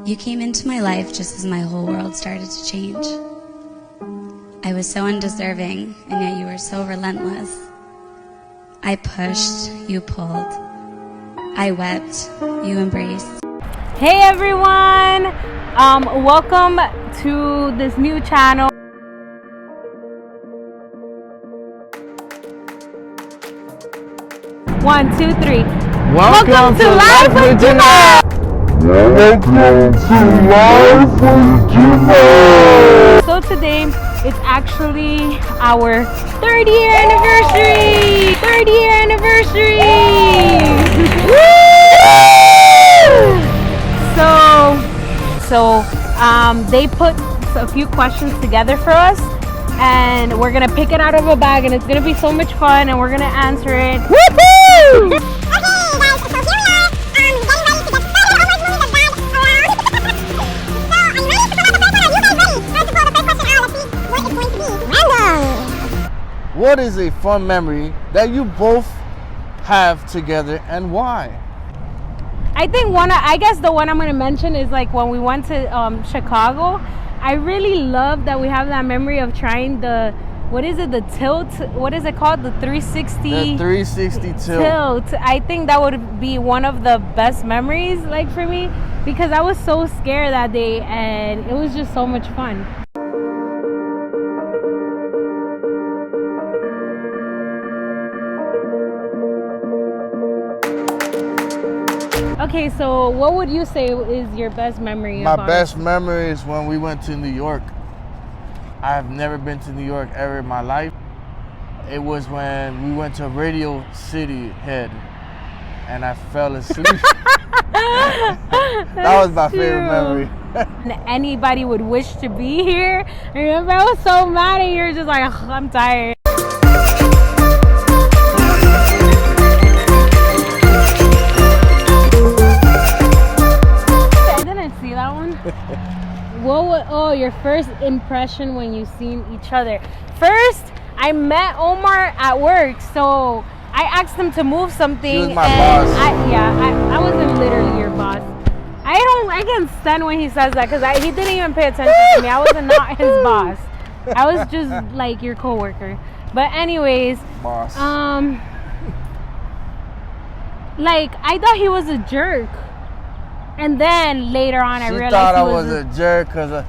You came into my life just as my whole world started to change. I was so undeserving, and yet you were so relentless. I pushed, you pulled. I wept, you embraced. Hey everyone! Welcome to this new channel. One, two, three. Welcome to Life with Juma! Welcome to Life with Juma! So today, it's actually our 3rd year anniversary! 3rd year anniversary! So they put a few questions together for us, and we're gonna pick it out of a bag, and it's gonna be so much fun, and we're gonna answer it. Woohoo! What is a fun memory that you both have together, and why? I think I guess the one I'm going to mention is like when we went to Chicago. I really love that we have that memory of trying the, what is it, the tilt? What is it called? The 360? The 360 tilt. I think that would be one of the best memories, like, for me, because I was so scared that day, and it was just so much fun. Okay, so what would you say is your best memory? My best memory is when we went to New York. I have never been to New York ever in my life. It was when we went to Radio City Head and I fell asleep. That was my favorite memory. Anybody would wish to be here. I remember I was so mad at you, just like, oh, I'm tired. Your first impression when you seen each other. First, I met Omar at work, so I asked him to move something. He was my boss. I wasn't literally your boss. I can't stand when he says that, because he didn't even pay attention to me. I was not his boss. I was just like your coworker. But anyways, boss. Like, I thought he was a jerk. And then later on, I realized she thought I was a jerk because,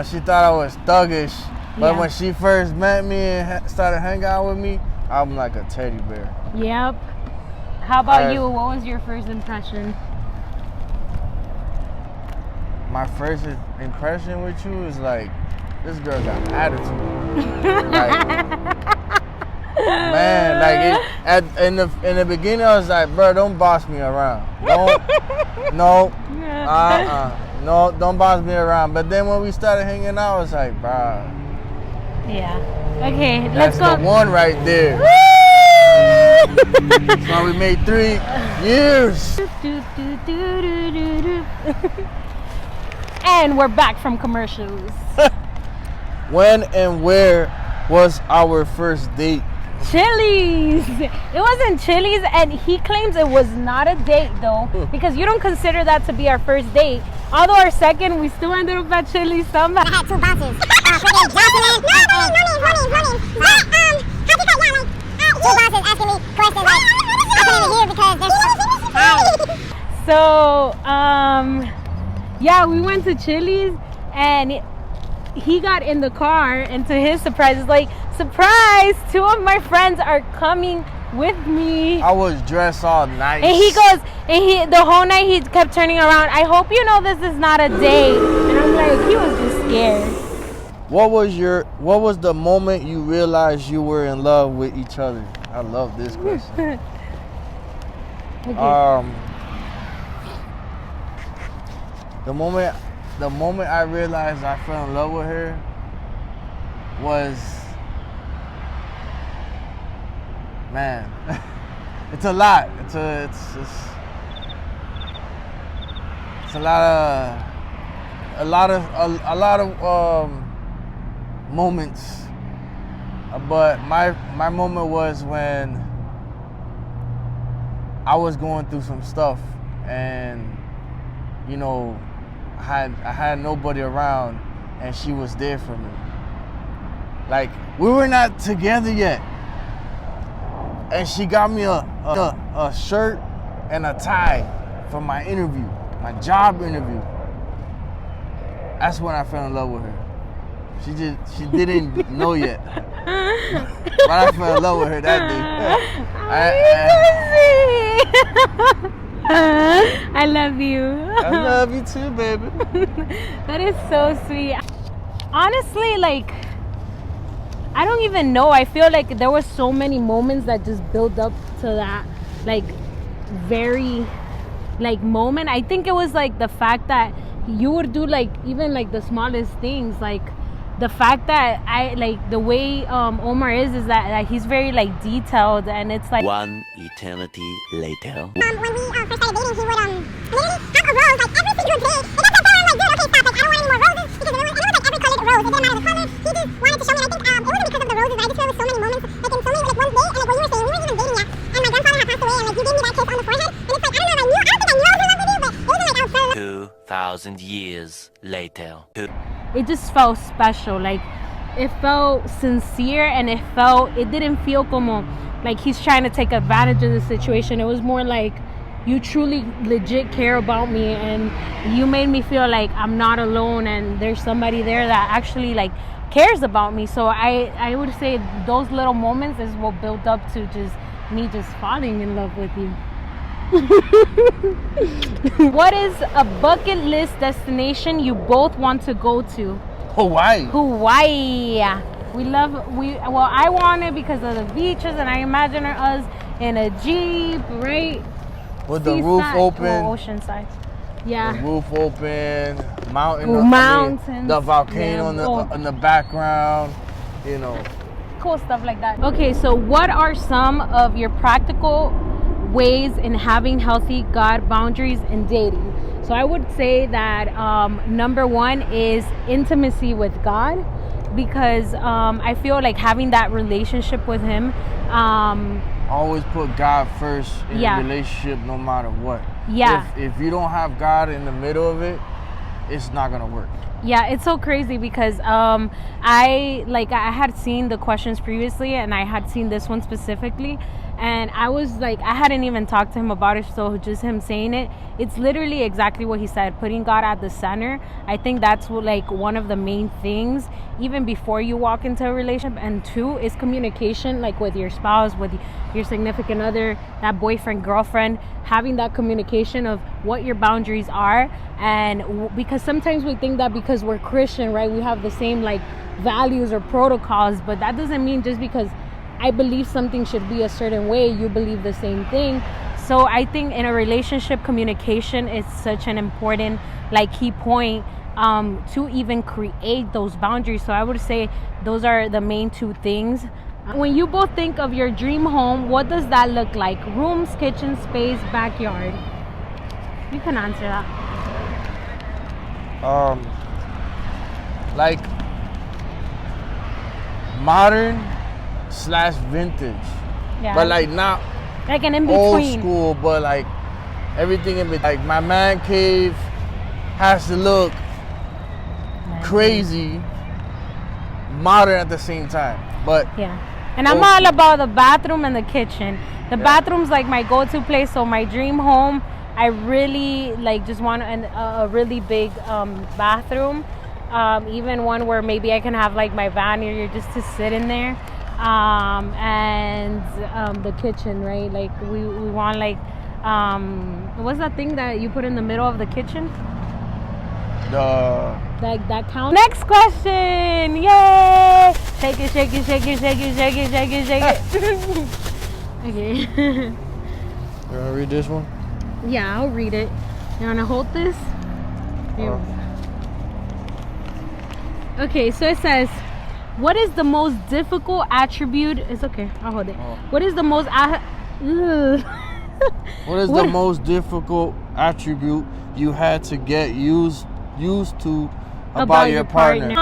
she thought I was thuggish. But when she first met me and started hanging out with me, I'm like a teddy bear. Yep. How about you? What was your first impression? My first impression with you is like, this girl got attitude. Man, like in the beginning, I was like, bro, don't boss me around. No, don't boss me around. But then when we started hanging out, I was like, bro. Yeah. Okay, let's go. That's the one right there. So we made 3 years. And we're back from commercials. When and where was our first date? Chili's. It wasn't Chili's, and he claims it was not a date though, because you don't consider that to be our first date. Although our second, we still ended up at Chili's somehow. I had 2 bosses. No name. Two bosses asking me questions like, I put it here because there's So, yeah, we went to Chili's, and he got in the car, and to his surprise, it's like, surprise, 2 of my friends are coming with me. I was dressed all nice. And he goes, and the whole night he kept turning around, I hope you know this is not a date. And I'm like, he was just scared. What was the moment you realized you were in love with each other? I love this question. Okay. The moment I realized I fell in love with her was, man, it's a lot. It's a lot of moments. But my moment was when I was going through some stuff, and I had nobody around, and she was there for me. Like, we were not together yet, and she got me a shirt and a tie for my interview, my job interview. That's when I fell in love with her. She didn't know yet, but I fell in love with her that day. I love you. I love you too, baby. That is so sweet. Honestly, like, I don't even know. I feel like there were so many moments that just built up to that, like, very, like, moment. I think it was like the fact that you would do, like, even like the smallest things, like the fact that I like the way Omar is that he's very like detailed, and it's like one eternity later. When we first started dating, he would literally have a rose like every single day. It got to that point, I'm like, dude, okay, stop. Like, I don't want any more roses because it was like every color rose. It didn't matter the color. He just wanted to show me. And I think it wasn't because of the roses. I just feel with so many moments, like in so many, like one day, and like what you were saying, we weren't even dating yet, and my grandfather had passed away, and like you gave me that kiss on the forehead, and it's like I don't think I was in love with you, but it wasn't like I was so. 2,000 years later. it just felt special. Like, it felt sincere, and it didn't feel como like he's trying to take advantage of the situation. It was more like you truly legit care about me, and you made me feel like I'm not alone, and there's somebody there that actually like cares about me. So I would say those little moments is what built up to just me just falling in love with you. What is a bucket list destination you both want to go to? Hawaii. I want it because of the beaches, and I imagine us in a Jeep, right? With the roof open. Oh, oceanside. Yeah. The roof open, mountains. the volcano in the background, you know. Cool stuff like that. Okay, so what are some of your practical ways in having healthy God boundaries in dating? So I would say that number one is intimacy with God, because I feel like having that relationship with Him. Always put God first in a relationship, no matter what. Yeah. If you don't have God in the middle of it, it's not gonna work. Yeah, it's so crazy because I had seen the questions previously, and I had seen this one specifically, and I was like, I hadn't even talked to him about it, so just him saying it, it's literally exactly what he said, putting God at the center. I think that's like one of the main things, even before you walk into a relationship. And two is communication, like with your spouse, with your significant other, that boyfriend, girlfriend, having that communication of what your boundaries are. And because sometimes we think that because we're Christian, right, we have the same like values or protocols, but that doesn't mean just because I believe something should be a certain way, you believe the same thing. So I think in a relationship, communication is such an important like key point to even create those boundaries. So I would say those are the main two things. When you both think of your dream home, what does that look like? Rooms, kitchen, space, backyard? You can answer that. Like modern / vintage, but like not like an in old between. school, but like everything in between. Like my man cave has to look crazy, modern at the same time. But yeah, and I'm all about the bathroom and the kitchen. The bathroom's like my go-to place. So my dream home, I really like just want a really big bathroom, even one where maybe I can have like my van area just to sit in there, and the kitchen, right? Like we want like what's that thing that you put in the middle of the kitchen? Like that count. Next question. Yay! Shake it, shake it, shake it, shake it, shake it, shake it, shake it. Okay. You wanna read this one? Yeah, I'll read it. You wanna hold this? Here. Okay, so it says, what is the most difficult attribute? It's okay, I'll hold it. What is the most What is the most difficult attribute you had to get used to about your partner?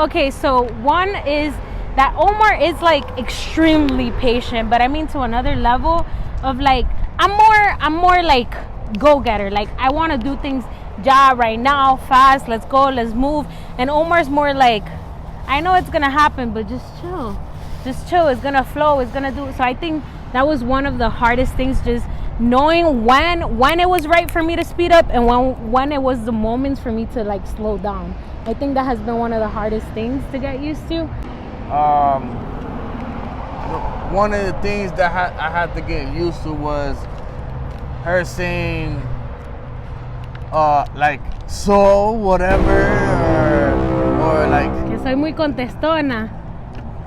Okay, so one is that Omar is like extremely patient, but I mean to another level of like I'm more like go-getter. Like I want to do things job right now, fast, let's go, let's move. And Omar's more like, I know it's gonna happen, but just chill. Just chill, it's gonna flow, it's gonna do. So I think that was one of the hardest things, just knowing when it was right for me to speed up and when it was the moments for me to like slow down. I think that has been one of the hardest things to get used to. One of the things that I had to get used to was her saying, like, so, whatever, or like... Que soy muy contestona.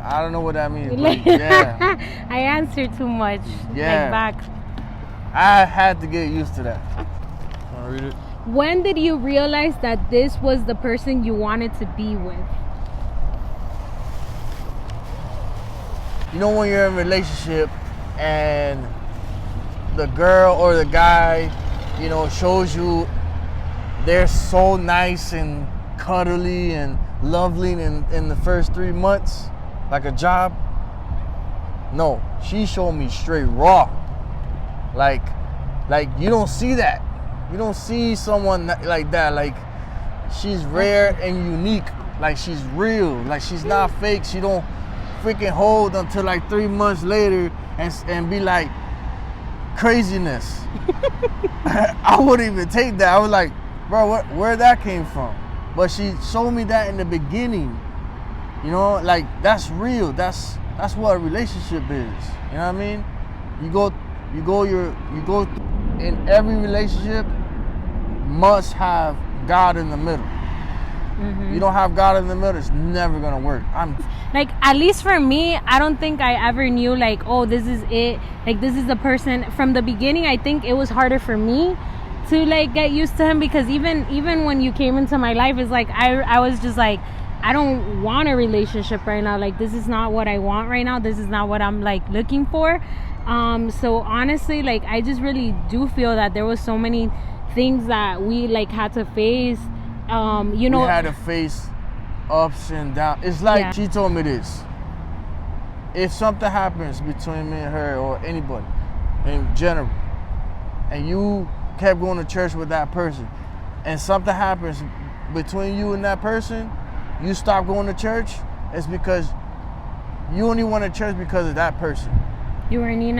I don't know what that means, but yeah. I answer too much. Yeah. Like back. I had to get used to that. Wanna read it? When did you realize that this was the person you wanted to be with? You know, when you're in a relationship and the girl or the guy, you know, shows you they're so nice and cuddly and lovely in the first 3 months, like a job. No, she showed me straight raw. Like you don't see that. You don't see someone like that. Like, she's rare and unique. Like, she's real. Like, she's not fake. She don't freaking hold until like 3 months later and be like, craziness. I wouldn't even take that. I was like, bro, where that came from? But she showed me that in the beginning. You know, like, that's real. That's what a relationship is. You know what I mean? You go in every relationship must have God in the middle. Mm-hmm. You don't have God in the middle, it's never gonna work. Like, at least for me, I don't think I ever knew like, oh, this is it. Like, this is the person. From the beginning, I think it was harder for me to like get used to him, because even when you came into my life, it's like I was just like, I don't want a relationship right now. Like, this is not what I want right now. This is not what I'm like looking for. So honestly, like, I just really do feel that there was so many things that we like had to face. You know, we had to face ups and downs. It's like, yeah. She told me this: if something happens between me and her or anybody in general, and you kept going to church with that person, and something happens between you and that person, you stop going to church, it's because you only went to church because of that person. You weren't in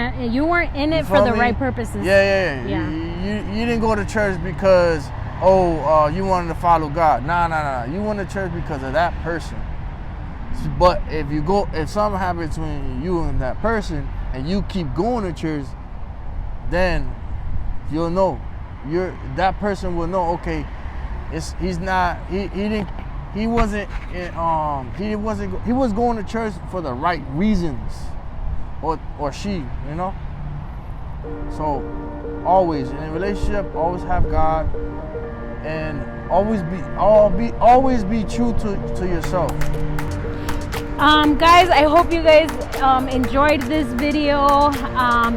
it for the right purposes. Yeah. You didn't go to church because, you wanted to follow God. Nah. You went to church because of that person. But if something happens between you and that person, and you keep going to church, then you'll know. That person will know. Okay, he was going to church for the right reasons. Or she, you know. So always in a relationship, always have God, and always be true to yourself. Guys, I hope you guys enjoyed this video.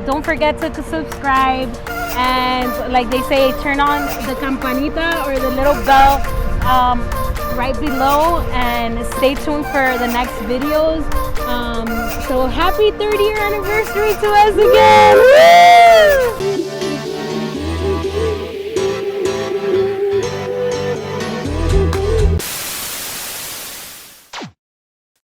Don't forget to subscribe, and like they say, turn on the campanita or the little bell right below, and stay tuned for the next videos. So happy 30-year anniversary to us again!